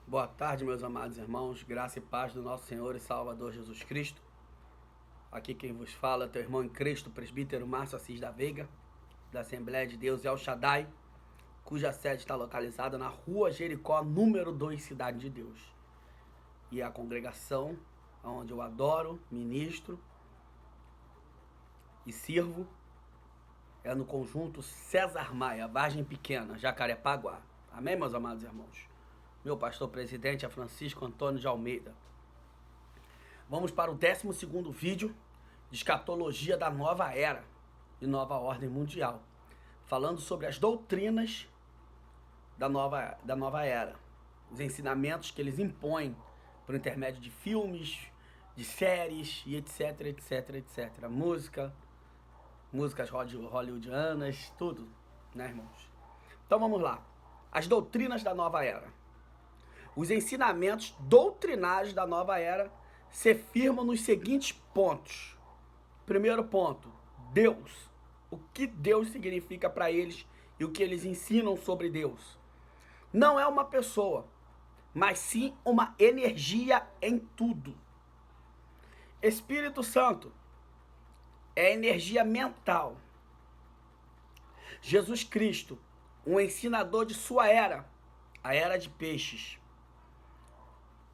Boa tarde, meus amados irmãos, graça e paz do nosso Senhor e Salvador Jesus Cristo. Aqui quem vos fala é teu irmão em Cristo, presbítero Márcio Assis da Veiga, da Assembleia de Deus El Shaddai, cuja sede está localizada na Rua Jericó, número 2, Cidade de Deus. E a congregação onde eu adoro, ministro e sirvo é no conjunto César Maia, Vargem Pequena, Jacarepaguá. Amém, meus amados irmãos? Meu pastor presidente é Francisco Antônio de Almeida. Vamos para o 12º vídeo de escatologia da nova era e nova ordem mundial, falando sobre as doutrinas da nova era, os ensinamentos que eles impõem por intermédio de filmes, de séries e etc, etc, etc. Músicas hollywoodianas, tudo, né, irmãos? Então vamos lá. As doutrinas da nova era. Os ensinamentos doutrinários da nova era se firmam nos seguintes pontos. Primeiro ponto, Deus. O que Deus significa para eles e o que eles ensinam sobre Deus. Não é uma pessoa, mas sim uma energia em tudo. Espírito Santo é energia mental. Jesus Cristo, um ensinador de sua era, a era de peixes.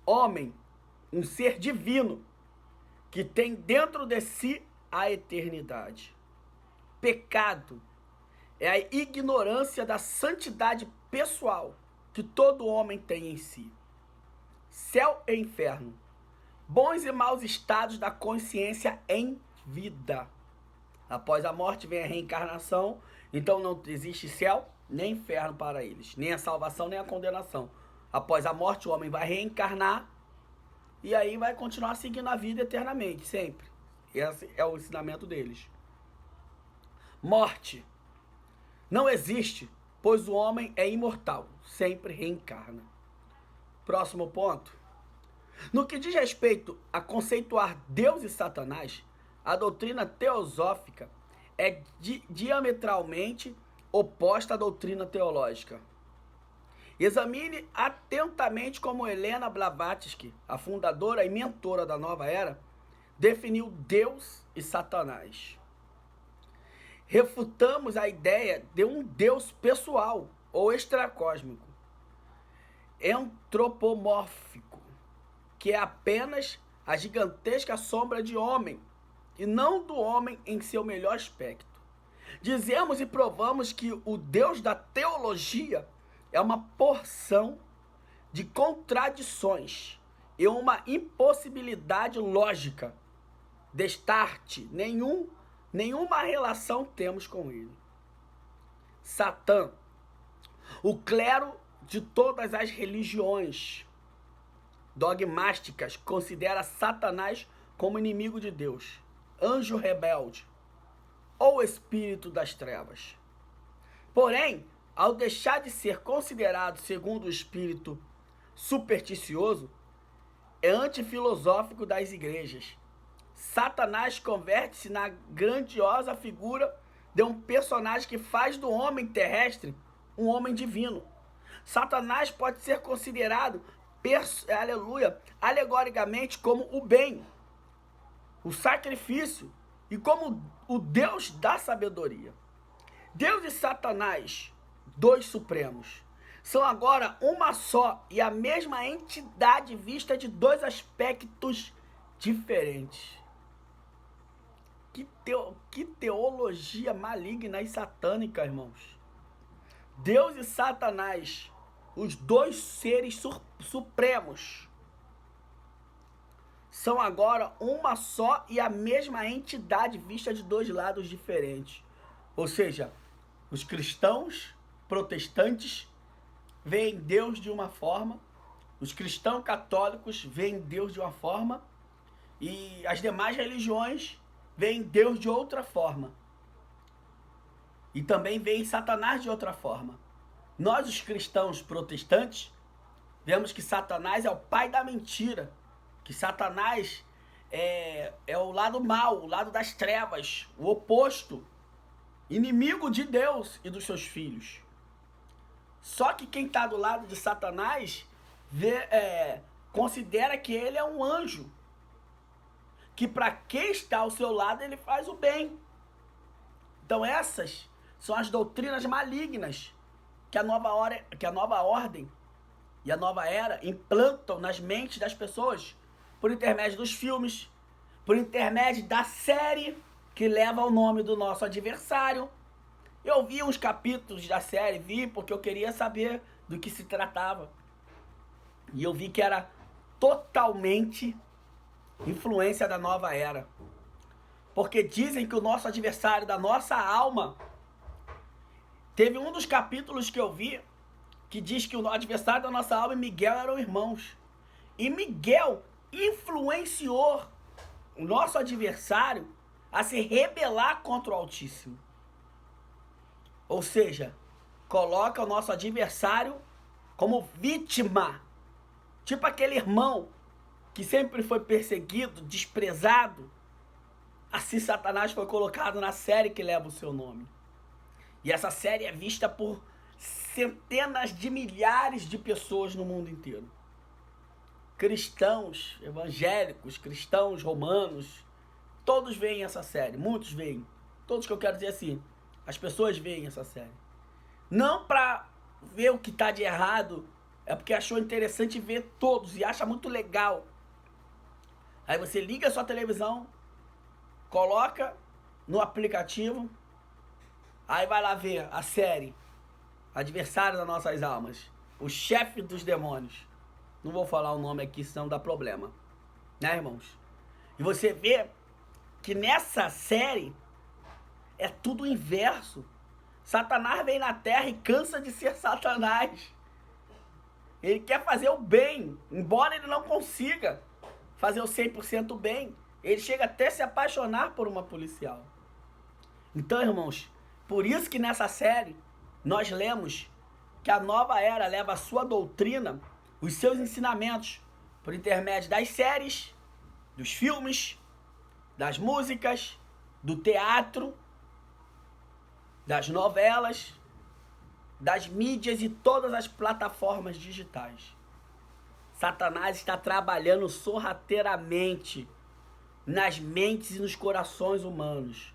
Homem, um ser divino, que tem dentro de si a eternidade. Pecado é a ignorância da santidade pessoal que todo homem tem em si. Céu e inferno, bons e maus estados da consciência em vida. Após a morte vem a reencarnação, então não existe céu nem inferno para eles, nem a salvação nem a condenação. Após a morte, o homem vai reencarnar e aí vai continuar seguindo a vida eternamente, sempre. Esse é o ensinamento deles. Morte não existe, pois o homem é imortal, sempre reencarna. Próximo ponto. No que diz respeito a conceituar Deus e Satanás, a doutrina teosófica é diametralmente oposta à doutrina teológica. Examine atentamente como Helena Blavatsky, a fundadora e mentora da nova era, definiu Deus e Satanás. Refutamos a ideia de um Deus pessoal ou extracósmico, antropomórfico, que é apenas a gigantesca sombra de homem e não do homem em seu melhor aspecto. Dizemos e provamos que o Deus da teologia é uma porção de contradições e uma impossibilidade lógica. Destarte, nenhuma relação temos com ele. Satã, o clero de todas as religiões dogmáticas considera Satanás como inimigo de Deus, anjo rebelde ou espírito das trevas. Porém, ao deixar de ser considerado segundo o espírito supersticioso, é antifilosófico das igrejas. Satanás converte-se na grandiosa figura de um personagem que faz do homem terrestre um homem divino. Satanás pode ser considerado, alegoricamente, como o bem, o sacrifício e como o Deus da sabedoria. Deus e Satanás, dois supremos, são agora uma só e a mesma entidade vista de dois aspectos diferentes. Que teologia maligna e satânica, irmãos. Deus e Satanás, os dois seres supremos, são agora uma só e a mesma entidade vista de dois lados diferentes. Ou seja, os cristãos protestantes veem Deus de uma forma, os cristãos católicos veem Deus de uma forma e as demais religiões veem Deus de outra forma. E também veem Satanás de outra forma. Nós, os cristãos protestantes, vemos que Satanás é o pai da mentira, que Satanás é o lado mau, o lado das trevas, o oposto, inimigo de Deus e dos seus filhos. Só que quem está do lado de Satanás considera que ele é um anjo, que para quem está ao seu lado ele faz o bem. Então essas são as doutrinas malignas que a nova ordem e a nova era implantam nas mentes das pessoas por intermédio dos filmes, por intermédio da série que leva o nome do nosso adversário. Eu vi uns capítulos da série, porque eu queria saber do que se tratava. E eu vi que era totalmente influência da nova era. Porque dizem que o nosso adversário da nossa alma, teve um dos capítulos que eu vi que diz que o adversário da nossa alma e Miguel eram irmãos. E Miguel influenciou o nosso adversário a se rebelar contra o Altíssimo. Ou seja, coloca o nosso adversário como vítima. Tipo aquele irmão que sempre foi perseguido, desprezado. Assim Satanás foi colocado na série que leva o seu nome. E essa série é vista por centenas de milhares de pessoas no mundo inteiro. Cristãos evangélicos, cristãos romanos, todos veem essa série, muitos veem. Todos que eu quero dizer assim, as pessoas veem essa série. Não para ver o que está de errado, é porque achou interessante ver todos e acha muito legal. Aí você liga a sua televisão, coloca no aplicativo, aí vai lá ver a série Adversário das Nossas Almas, o chefe dos demônios. Não vou falar o nome aqui, senão dá problema, né, irmãos? E você vê que nessa série é tudo o inverso. Satanás vem na terra e cansa de ser Satanás. Ele quer fazer o bem, embora ele não consiga fazer o 100% bem. Ele chega até a se apaixonar por uma policial. Então, irmãos, por isso que nessa série nós lemos que a nova era leva a sua doutrina, os seus ensinamentos, por intermédio das séries, dos filmes, das músicas, do teatro, das novelas, das mídias e todas as plataformas digitais. Satanás está trabalhando sorrateiramente nas mentes e nos corações humanos.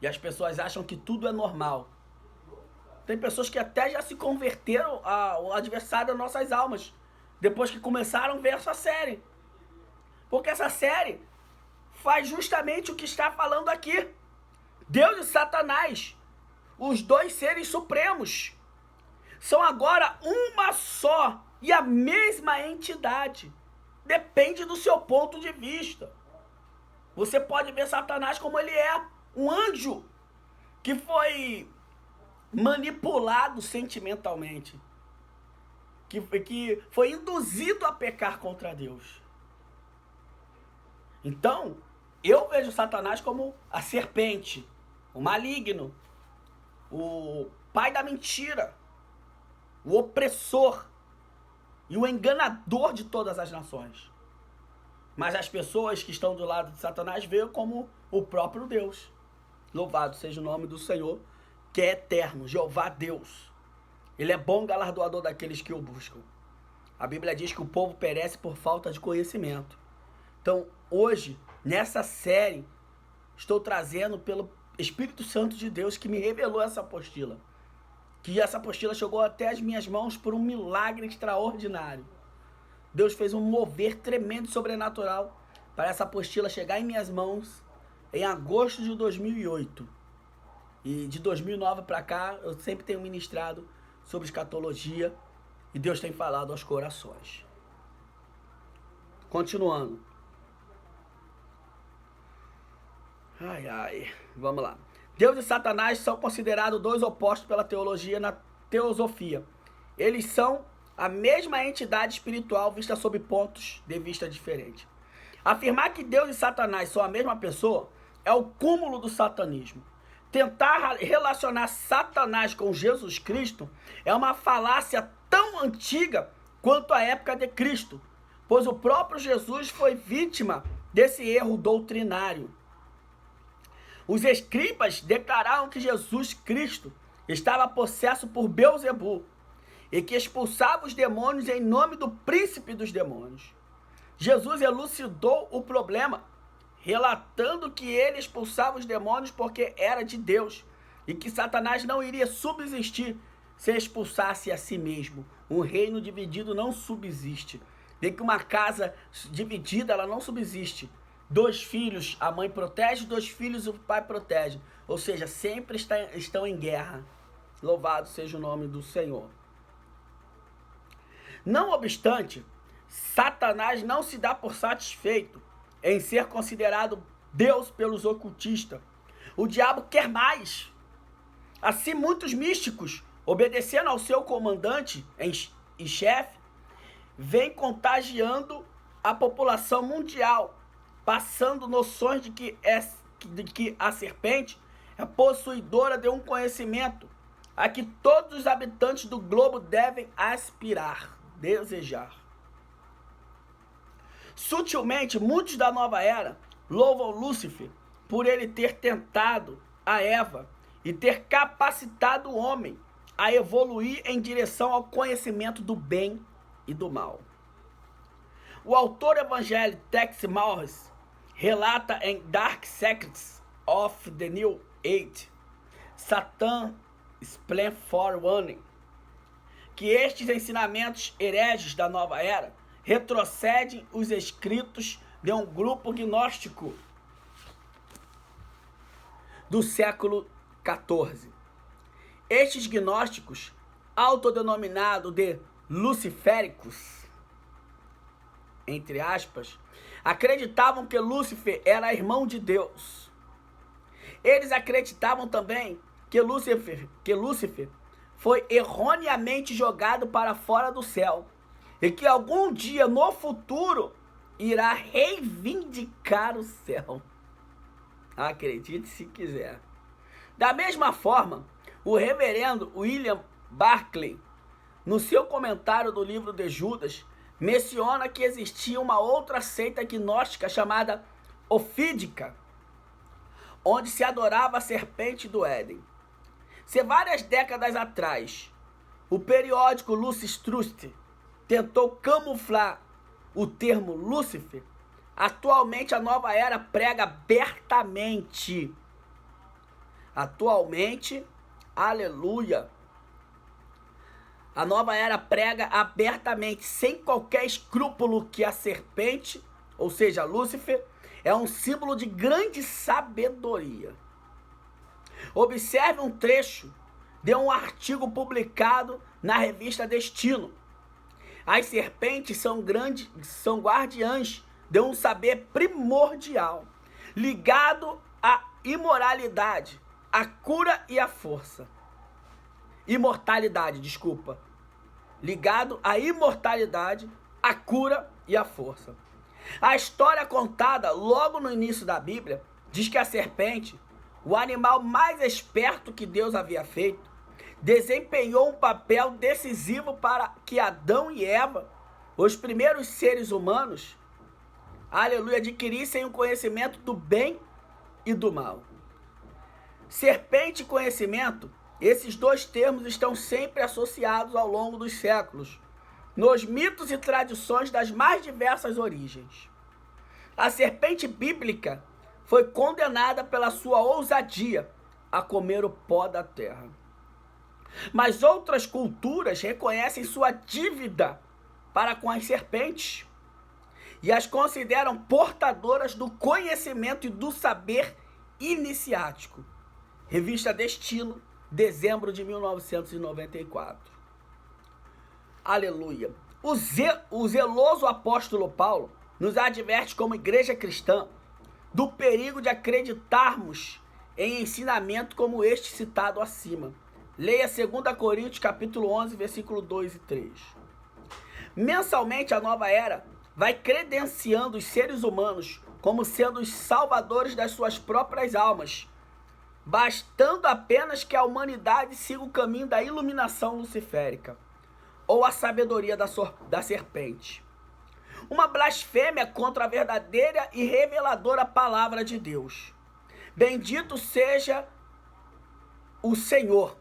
E as pessoas acham que tudo é normal. Tem pessoas que até já se converteram ao adversário das nossas almas, depois que começaram a ver essa série. Porque essa série faz justamente o que está falando aqui. Deus e Satanás, os dois seres supremos, são agora uma só e a mesma entidade. Depende do seu ponto de vista. Você pode ver Satanás como ele é, um anjo que foi manipulado sentimentalmente, que foi induzido a pecar contra Deus. Então, eu vejo Satanás como a serpente, o maligno, o pai da mentira, o opressor e o enganador de todas as nações. Mas as pessoas que estão do lado de Satanás veem como o próprio Deus. Louvado seja o nome do Senhor, que é eterno, Jeová Deus. Ele é bom galardoador daqueles que o buscam. A Bíblia diz que o povo perece por falta de conhecimento. Então, hoje, nessa série, estou trazendo pelo Espírito Santo de Deus que me revelou essa apostila. Que essa apostila chegou até as minhas mãos por um milagre extraordinário. Deus fez um mover tremendo e sobrenatural para essa apostila chegar em minhas mãos em agosto de 2008. E de 2009 para cá, eu sempre tenho ministrado sobre escatologia e Deus tem falado aos corações. Continuando. Vamos lá. Deus e Satanás são considerados dois opostos pela teologia na teosofia. Eles são a mesma entidade espiritual vista sob pontos de vista diferentes. Afirmar que Deus e Satanás são a mesma pessoa é o cúmulo do satanismo. Tentar relacionar Satanás com Jesus Cristo é uma falácia tão antiga quanto a época de Cristo, pois o próprio Jesus foi vítima desse erro doutrinário. Os escribas declararam que Jesus Cristo estava possesso por Beelzebul e que expulsava os demônios em nome do príncipe dos demônios. Jesus elucidou o problema, relatando que ele expulsava os demônios porque era de Deus e que Satanás não iria subsistir se expulsasse a si mesmo. Um reino dividido não subsiste. Vê que uma casa dividida, ela não subsiste. 2 filhos, a mãe protege, 2 filhos, o pai protege. Ou seja, sempre estão em guerra. Louvado seja o nome do Senhor. Não obstante, Satanás não se dá por satisfeito em ser considerado Deus pelos ocultistas. O diabo quer mais. Assim, muitos místicos, obedecendo ao seu comandante e chefe, vêm contagiando a população mundial, passando noções de que a serpente é possuidora de um conhecimento a que todos os habitantes do globo devem aspirar, desejar. Sutilmente, muitos da nova era louvam Lúcifer por ele ter tentado a Eva e ter capacitado o homem a evoluir em direção ao conhecimento do bem e do mal. O autor evangélico Tex Malloy relata em Dark Secrets of the New Age, Satan Plan for One, que estes ensinamentos hereges da nova era retrocedem os escritos de um grupo gnóstico do século XIV. Estes gnósticos, autodenominados de luciféricos, entre aspas, acreditavam que Lúcifer era irmão de Deus. Eles acreditavam também que Lúcifer foi erroneamente jogado para fora do céu e que algum dia no futuro irá reivindicar o céu. Acredite se quiser. Da mesma forma, o reverendo William Barclay, no seu comentário do livro de Judas, menciona que existia uma outra seita gnóstica chamada Ofídica, onde se adorava a serpente do Éden. Se várias décadas atrás, o periódico Lucis Trust tentou camuflar o termo Lúcifer, atualmente a nova era prega abertamente. Atualmente, aleluia, a nova era prega abertamente, sem qualquer escrúpulo, que a serpente, ou seja, Lúcifer, é um símbolo de grande sabedoria. Observe um trecho de um artigo publicado na revista Destino. As serpentes são guardiãs de um saber primordial, ligado à imoralidade, à cura e à força. Ligado à imortalidade, à cura e à força. A história contada logo no início da Bíblia diz que a serpente, o animal mais esperto que Deus havia feito, desempenhou um papel decisivo para que Adão e Eva, os primeiros seres humanos, aleluia, adquirissem o conhecimento do bem e do mal. Serpente e conhecimento, esses dois termos estão sempre associados ao longo dos séculos, nos mitos e tradições das mais diversas origens. A serpente bíblica foi condenada pela sua ousadia a comer o pó da terra. Mas outras culturas reconhecem sua dívida para com as serpentes e as consideram portadoras do conhecimento e do saber iniciático. Revista Destino, dezembro de 1994. Aleluia. O zeloso apóstolo Paulo nos adverte como igreja cristã do perigo de acreditarmos em ensinamento como este citado acima. Leia 2 Coríntios capítulo 11, versículo 2 e 3. Mensalmente a nova era vai credenciando os seres humanos como sendo os salvadores das suas próprias almas, bastando apenas que a humanidade siga o caminho da iluminação luciférica, ou a sabedoria da serpente. Uma blasfêmia contra a verdadeira e reveladora palavra de Deus. Bendito seja o Senhor,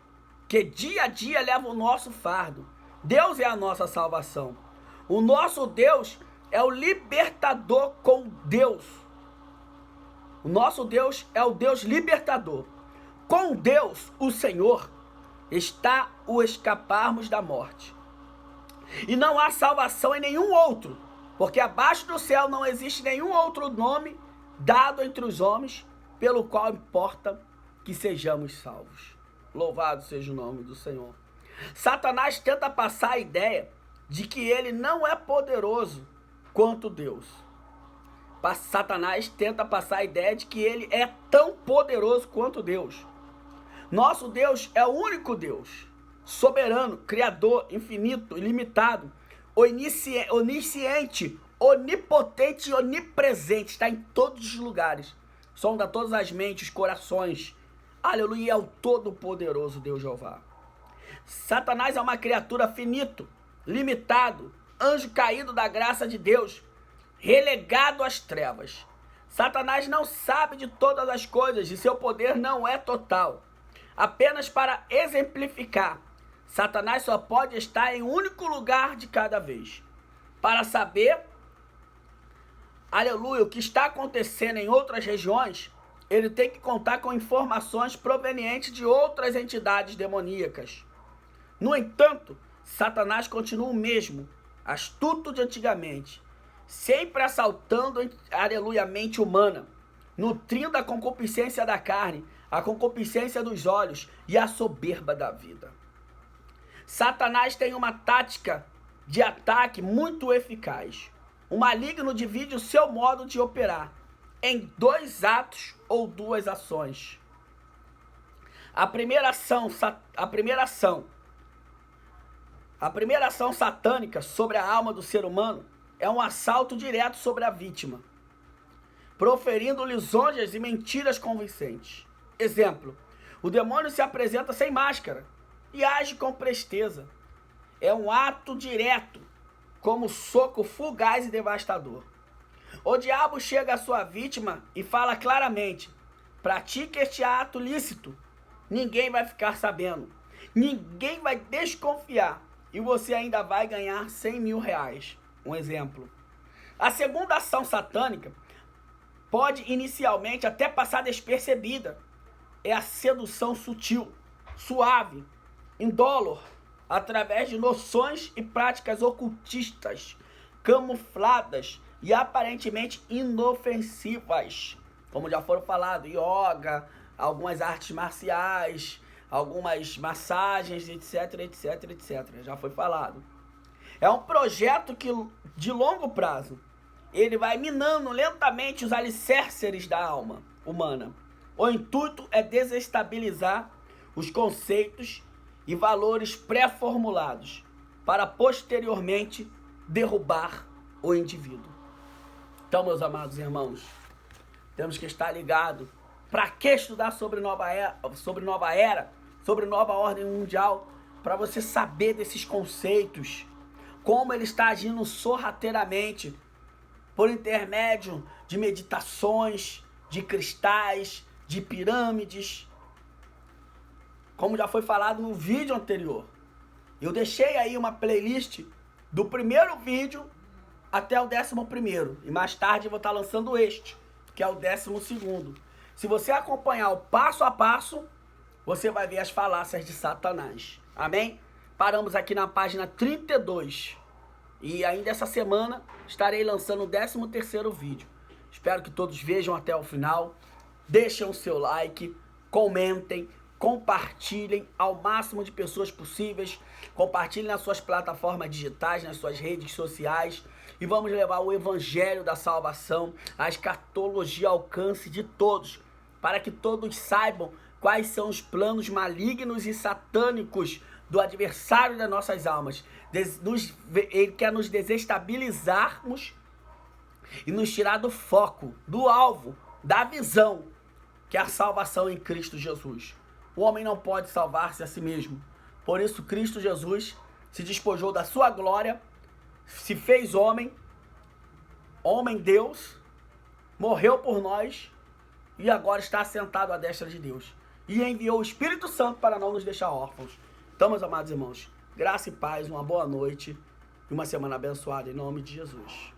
que dia a dia leva o nosso fardo, Deus é a nossa salvação. O nosso Deus é o libertador com Deus. O nosso Deus é o Deus libertador. Com Deus, o Senhor, está o escaparmos da morte. E não há salvação em nenhum outro, porque abaixo do céu não existe nenhum outro nome dado entre os homens, pelo qual importa que sejamos salvos. Louvado seja o nome do Senhor. Satanás tenta passar a ideia de que ele não é poderoso quanto Deus. Satanás tenta passar a ideia de que ele é tão poderoso quanto Deus. Nosso Deus é o único Deus, soberano, criador, infinito, ilimitado, onisciente, onipotente e onipresente, está em todos os lugares, sonda todas as mentes, os corações. Aleluia, é o todo-poderoso Deus Jeová. Satanás é uma criatura finito, limitado, anjo caído da graça de Deus, relegado às trevas. Satanás não sabe de todas as coisas e seu poder não é total. Apenas para exemplificar, Satanás só pode estar em um único lugar de cada vez. Para saber, aleluia, o que está acontecendo em outras regiões, ele tem que contar com informações provenientes de outras entidades demoníacas. No entanto, Satanás continua o mesmo, astuto de antigamente, sempre assaltando, aleluia, a mente humana, nutrindo a concupiscência da carne, a concupiscência dos olhos e a soberba da vida. Satanás tem uma tática de ataque muito eficaz. O maligno divide o seu modo de operar em 2 atos ou 2 ações. A primeira ação satânica sobre a alma do ser humano é um assalto direto sobre a vítima, proferindo lisonjas e mentiras convincentes. Exemplo, o demônio se apresenta sem máscara e age com presteza. É um ato direto, como soco fugaz e devastador. O diabo chega à sua vítima e fala claramente: pratique este ato lícito, ninguém vai ficar sabendo, ninguém vai desconfiar e você ainda vai ganhar 100 mil reais. Um exemplo. A segunda ação satânica pode inicialmente até passar despercebida. É a sedução sutil, suave, indolor, através de noções e práticas ocultistas, camufladas e aparentemente inofensivas, como já foram falado, yoga, algumas artes marciais, algumas massagens, etc, etc, etc. Já foi falado. É um projeto que, de longo prazo, ele vai minando lentamente os alicerces da alma humana. O intuito é desestabilizar os conceitos e valores pré-formulados para posteriormente derrubar o indivíduo. Então, meus amados irmãos, temos que estar ligados. Para que estudar sobre nova era, sobre nova ordem mundial? Para você saber desses conceitos, como ele está agindo sorrateiramente, por intermédio de meditações, de cristais, de pirâmides, como já foi falado no vídeo anterior. Eu deixei aí uma playlist do primeiro vídeo até o 11º, e mais tarde eu vou estar lançando este, que é o 12º. Se você acompanhar o passo a passo, você vai ver as falácias de Satanás. Amém? Paramos aqui na página 32. E ainda essa semana estarei lançando o 13º vídeo. Espero que todos vejam até o final. Deixem o seu like, comentem, compartilhem ao máximo de pessoas possíveis. Compartilhem nas suas plataformas digitais, nas suas redes sociais. E vamos levar o evangelho da salvação, a escatologia ao alcance de todos, para que todos saibam quais são os planos malignos e satânicos do adversário das nossas almas. Ele quer nos desestabilizarmos e nos tirar do foco, do alvo, da visão, que é a salvação em Cristo Jesus. O homem não pode salvar-se a si mesmo. Por isso Cristo Jesus se despojou da sua glória, se fez homem, homem Deus, morreu por nós e agora está assentado à destra de Deus. E enviou o Espírito Santo para não nos deixar órfãos. Então, meus amados irmãos, Graça e paz, uma boa noite e uma semana abençoada em nome de Jesus.